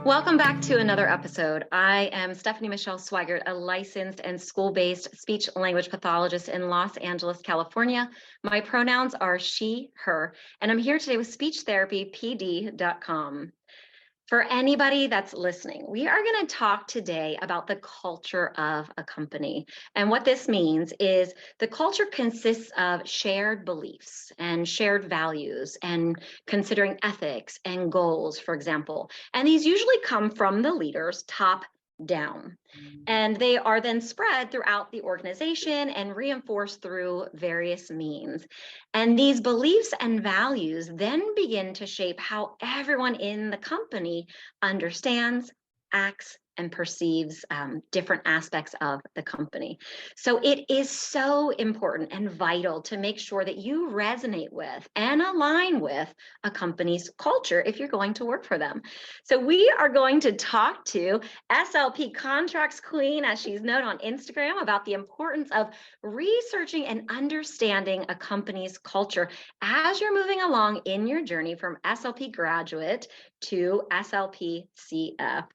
Welcome back to another episode. I am Stephanie Michelle Swigert, a licensed and school-based speech language pathologist in Los Angeles, California. My pronouns are she, her, and I'm here today with speechtherapypd.com. For anybody that's listening, we are going to talk today about the culture of a company. And what this means is the culture consists of shared beliefs and shared values and considering ethics and goals, for example. And these usually come from the leaders top down. And they are then spread throughout the organization and reinforced through various means. And these beliefs and values then begin to shape how everyone in the company understands, acts, and perceives different aspects of the company. So it is so important and vital to make sure that you resonate with and align with a company's culture if you're going to work for them. So we are going to talk to SLP Contracts Queen, as she's known on Instagram, about the importance of researching and understanding a company's culture as you're moving along in your journey from SLP graduate to SLP CF.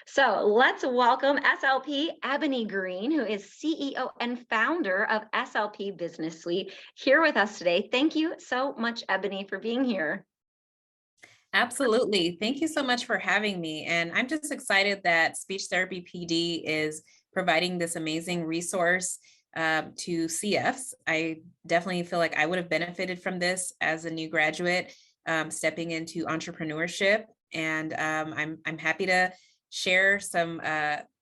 So let's welcome SLP Ebony Green, who is CEO and founder of SLP Business Suite, here with us today. Thank you so much, Ebony, for being here. Absolutely. Thank you so much for having me. And I'm just excited that Speech Therapy PD is providing this amazing resource to CFs. I definitely feel like I would have benefited from this as a new graduate stepping into entrepreneurship. And I'm happy to share some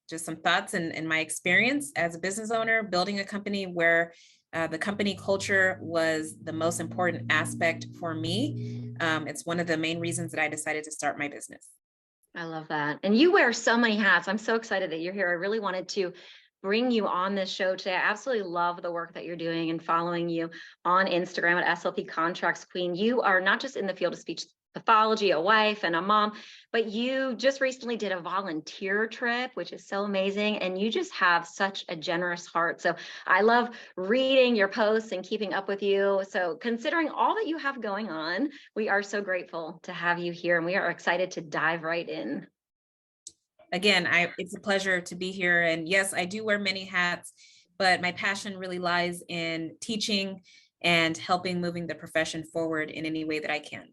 just some thoughts and my experience as a business owner, building a company where the company culture was the most important aspect for me. It's one of the main reasons that I decided to start my business. I love that. And you wear so many hats. I'm so excited that you're here. I really wanted to bring you on this show today. I absolutely love the work that you're doing and following you on Instagram at SLP Contracts Queen. You are not just in the field of speech pathology, a wife and a mom, but you just recently did a volunteer trip, which is so amazing. And you just have such a generous heart. So I love reading your posts and keeping up with you. So considering all that you have going on, we are so grateful to have you here and we are excited to dive right in. Again, it's a pleasure to be here. And yes, I do wear many hats, but my passion really lies in teaching and helping moving the profession forward in any way that I can.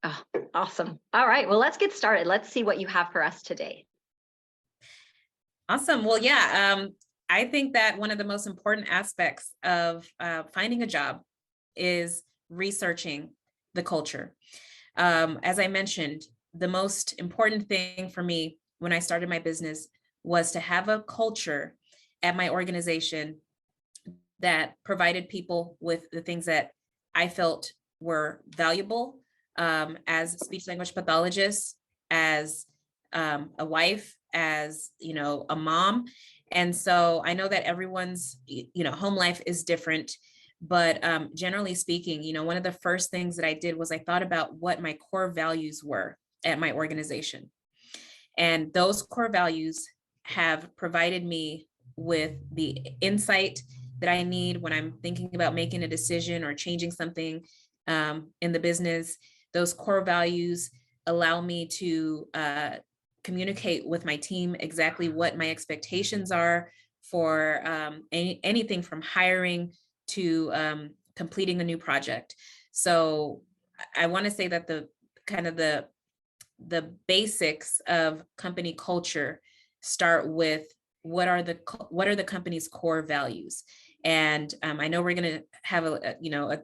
Oh, awesome. All right, well, let's get started. Let's see what you have for us today. Awesome. Well, yeah, I think that one of the most important aspects of finding a job is researching the culture. As I mentioned, the most important thing for me when I started my business was to have a culture at my organization that provided people with the things that I felt were valuable as speech language pathologist, as a wife, as a mom. And so I know that everyone's home life is different, but generally speaking, one of the first things that I did was I thought about what my core values were at my organization. And those core values have provided me with the insight that I need when I'm thinking about making a decision or changing something in the business. Those core values allow me to communicate with my team exactly what my expectations are for anything from hiring to completing a new project. So I want to say that the basics of company culture start with what are the company's core values. And I know we're going to have a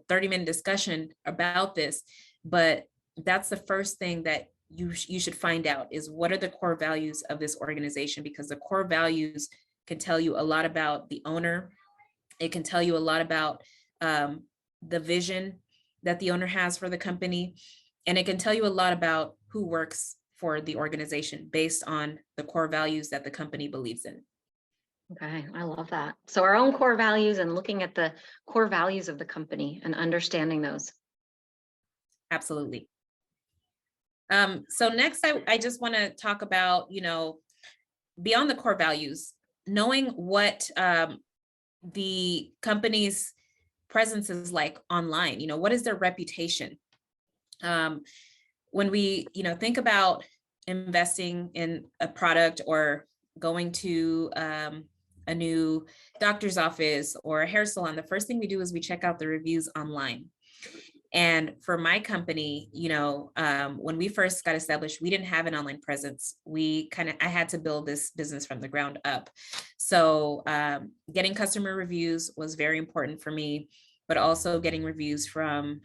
30-minute discussion about this, but that's the first thing that you should find out is what are the core values of this organization, because the core values can tell you a lot about the owner. It can tell you a lot about the vision that the owner has for the company. And it can tell you a lot about who works for the organization based on the core values that the company believes in. Okay, I love that. So our own core values and looking at the core values of the company and understanding those. Absolutely. So next, I just want to talk about, beyond the core values, knowing what the company's presence is like online. What is their reputation? When we, think about investing in a product or going to a new doctor's office or a hair salon, the first thing we do is we check out the reviews online. And for my company, when we first got established, we didn't have an online presence. I had to build this business from the ground up. So getting customer reviews was very important for me, but also getting reviews from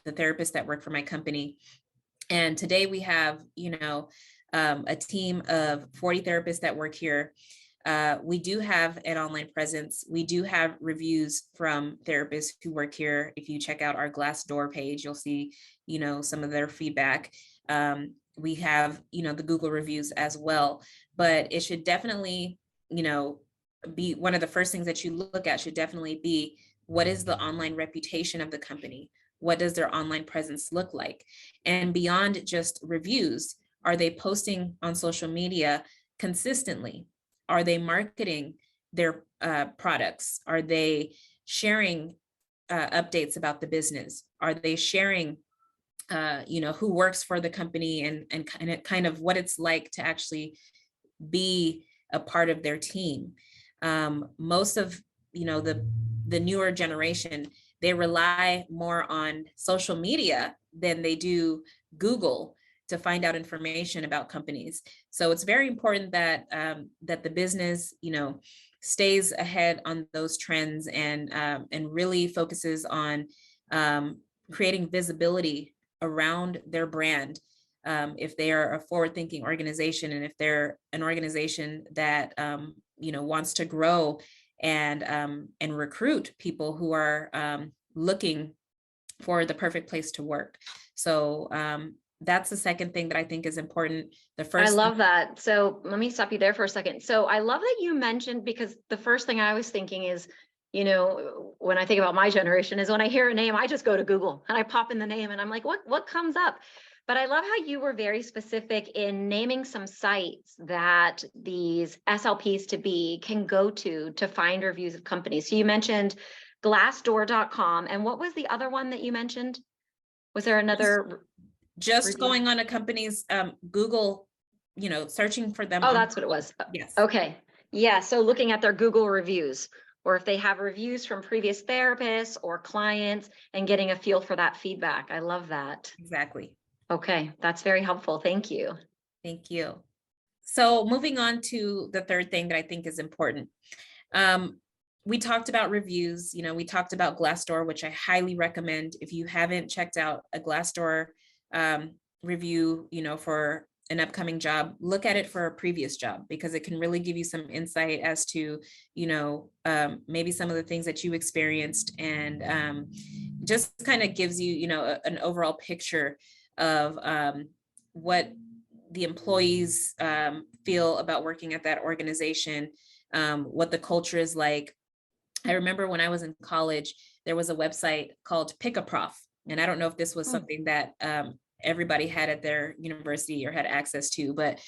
the therapists that work for my company. And today we have, a team of 40 therapists that work here. We do have an online presence. We do have reviews from therapists who work here. If you check out our Glassdoor page, you'll see, some of their feedback. We have, the Google reviews as well, but it should definitely, be one of the first things that you look at should definitely be, what is the online reputation of the company? What does their online presence look like? And beyond just reviews, are they posting on social media consistently? Are they marketing their products? Are they sharing updates about the business? Are they sharing, who works for the company and kind of what it's like to actually be a part of their team? Most of, the newer generation, they rely more on social media than they do Google to find out information about companies. So it's very important that that the business, stays ahead on those trends and really focuses on creating visibility around their brand. If they are a forward-thinking organization, and if they're an organization that wants to grow and recruit people who are looking for the perfect place to work. So that's the second thing that I think is important. The first, I love that. So let me stop you there for a second. So I love that you mentioned, because the first thing I was thinking is, when I think about my generation, is when I hear a name, I just go to Google and I pop in the name and I'm like, what comes up? But I love how you were very specific in naming some sites that these SLPs to be can go to find reviews of companies. So you mentioned glassdoor.com. And what was the other one that you mentioned? Was there another? just going on a company's Google, searching for them. Oh, that's what it was. Yes. Okay. Yeah. So looking at their Google reviews, or if they have reviews from previous therapists or clients, and getting a feel for that feedback. I love that. Exactly. Okay. That's very helpful. Thank you. Thank you. So moving on to the third thing that I think is important. We talked about reviews, we talked about Glassdoor, which I highly recommend. If you haven't checked out a Glassdoor review, for an upcoming job, look at it for a previous job, because it can really give you some insight as to, maybe some of the things that you experienced, and just kind of gives you, an overall picture of what the employees feel about working at that organization, what the culture is like. I remember when I was in college, there was a website called Pick a Prof. And I don't know if this was something that everybody had at their university or had access to, but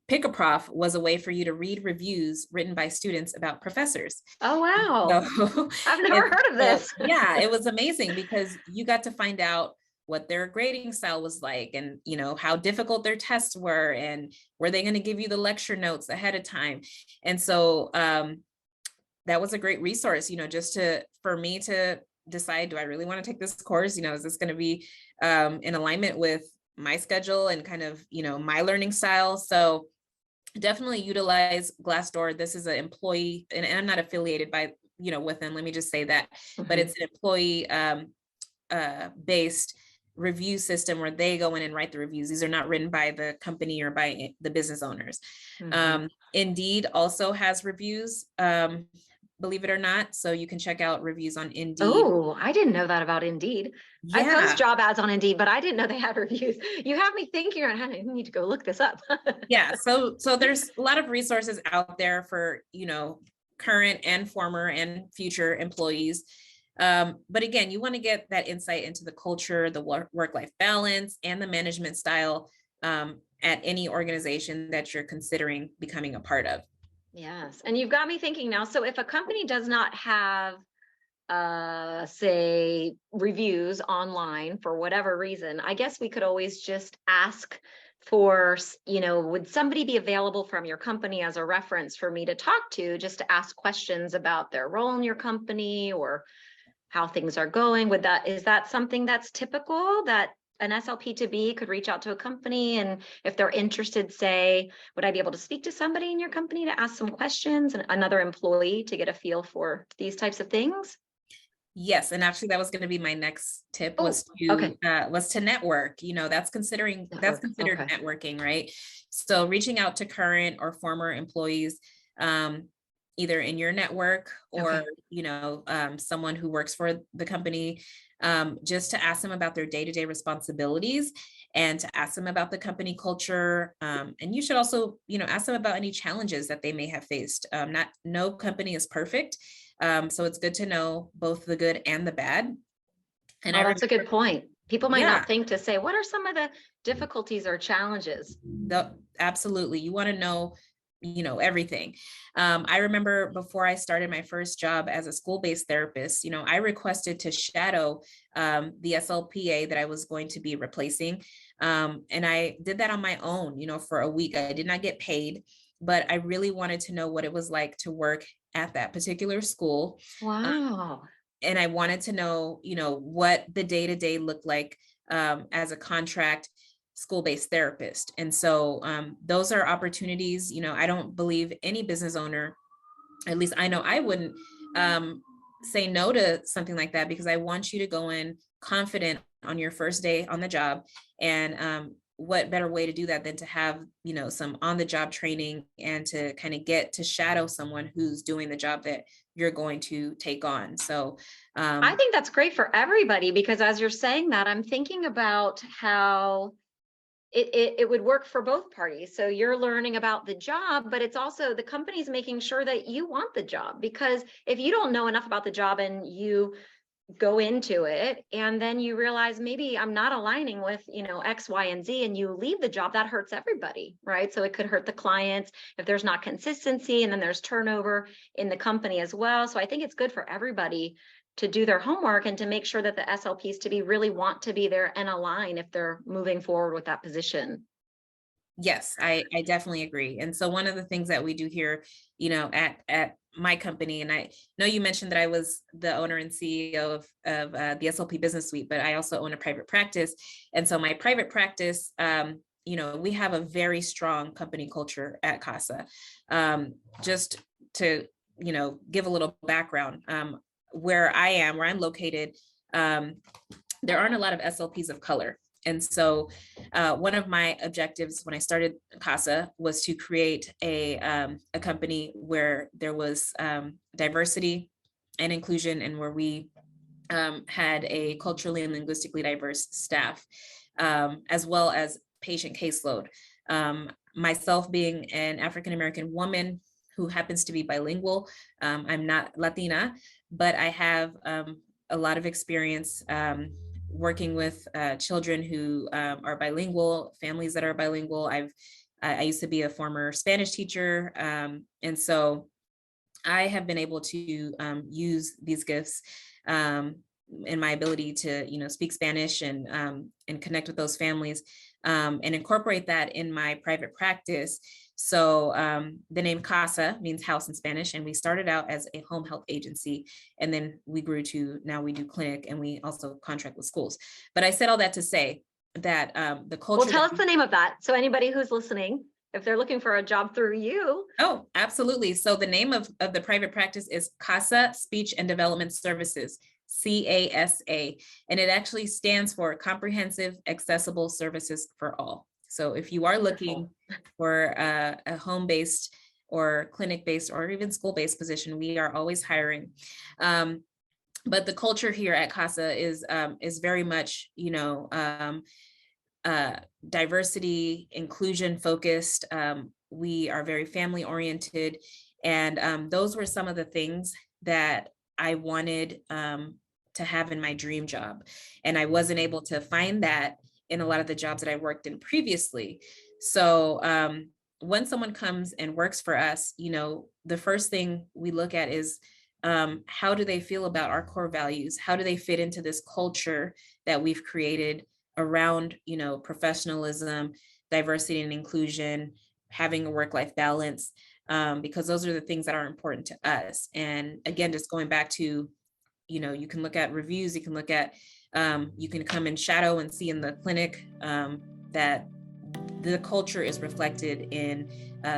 Pick a Prof was a way for you to read reviews written by students about professors. Oh, wow. So, I've never heard of this. Yeah, it was amazing, because you got to find out what their grading style was like, and how difficult their tests were, and were they going to give you the lecture notes ahead of time. And so that was a great resource, just for me to decide, do I really want to take this course? Is this going to be in alignment with my schedule and kind of, my learning style? So definitely utilize Glassdoor. This is an employee, and I'm not affiliated with them. Let me just say that, but it's an employee based review system where they go in and write the reviews. These are not written by the company or by the business owners. Indeed also has reviews, believe it or not. So you can check out reviews on Indeed. Oh, I didn't know that about Indeed. Yeah. I post job ads on Indeed, but I didn't know they had reviews. You have me thinking, I need to go look this up. Yeah. So there's a lot of resources out there for, current and former and future employees. But again, you want to get that insight into the culture, the work-life balance, and the management style at any organization that you're considering becoming a part of. Yes. And you've got me thinking now. So if a company does not have, say, reviews online for whatever reason, I guess we could always just ask for, would somebody be available from your company as a reference for me to talk to, just to ask questions about their role in your company or how things are going? Is that something that's typical, that an SLP to be could reach out to a company, and if they're interested, say, would I be able to speak to somebody in your company to ask some questions, and another employee to get a feel for these types of things? Yes, and actually that was going to be my next tip, Oh, okay. was to network. That's Network. considered Okay. networking, right? So reaching out to current or former employees, um, either in your network or Okay. someone who works for the company, just to ask them about their day-to-day responsibilities and to ask them about the company culture. And you should also, ask them about any challenges that they may have faced. Not No company is perfect. So it's good to know both the good and the bad. And I Oh, that's remember, a good point. People might yeah, not think to say, what are some of the difficulties or challenges? absolutely. You want to know, everything. I remember before I started my first job as a school-based therapist, I requested to shadow the SLPA that I was going to be replacing. And I did that on my own, for a week. I did not get paid, but I really wanted to know what it was like to work at that particular school. Wow. And I wanted to know, what the day-to-day looked like as a contract school-based therapist. And so those are opportunities. I don't believe any business owner, at least I know I wouldn't say no to something like that, because I want you to go in confident on your first day on the job. And what better way to do that than to have, some on the job training and to kind of get to shadow someone who's doing the job that you're going to take on. So I think that's great for everybody, because as you're saying that, I'm thinking about how it would work for both parties. So you're learning about the job, but it's also the company's making sure that you want the job. Because if you don't know enough about the job and you go into it and then you realize maybe I'm not aligning with, X, Y, and Z, and you leave the job, that hurts everybody, right? So it could hurt the clients if there's not consistency, and then there's turnover in the company as well. So I think it's good for everybody to do their homework and to make sure that the SLPs to be really want to be there and align if they're moving forward with that position. Yes, I definitely agree. And so one of the things that we do here, at my company, and I know you mentioned that I was the owner and CEO of the SLP Business Suite, but I also own a private practice. And so my private practice, we have a very strong company culture at CASA. Just to, give a little background, where I'm located, there aren't a lot of SLPs of color. And so one of my objectives when I started CASA was to create a company where there was diversity and inclusion, and where we had a culturally and linguistically diverse staff, as well as patient caseload. Myself being an African-American woman who happens to be bilingual, I'm not Latina, but I have a lot of experience working with children who are bilingual, families that are bilingual. I used to be a former Spanish teacher, and so I have been able to use these gifts and my ability to, speak Spanish and connect with those families, and incorporate that in my private practice. So the name CASA means house in Spanish, and we started out as a home health agency, and then we grew to now we do clinic, and we also contract with schools. But I said all that to say that the Well, culture. tell us the name of that. So anybody who's listening, if they're looking for a job through you. Oh, absolutely. So the name of the private practice is CASA Speech and Development Services, CASA, and it actually stands for Comprehensive Accessible Services for All. So if you are looking for a home-based or clinic-based or even school-based position, we are always hiring. But the culture here at CASA is very much, diversity, inclusion focused. We are very family oriented. And those were some of the things that I wanted to have in my dream job. And I wasn't able to find that in a lot of the jobs that I worked in previously. So when someone comes and works for us, the first thing we look at is how do they feel about our core values? How do they fit into this culture that we've created around, professionalism, diversity and inclusion, having a work-life balance, because those are the things that are important to us. And again, just going back to, you can look at reviews, you can look at, you can come and shadow and see in the clinic that the culture is reflected in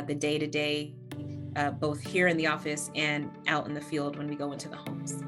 the day-to-day, both here in the office and out in the field when we go into the homes.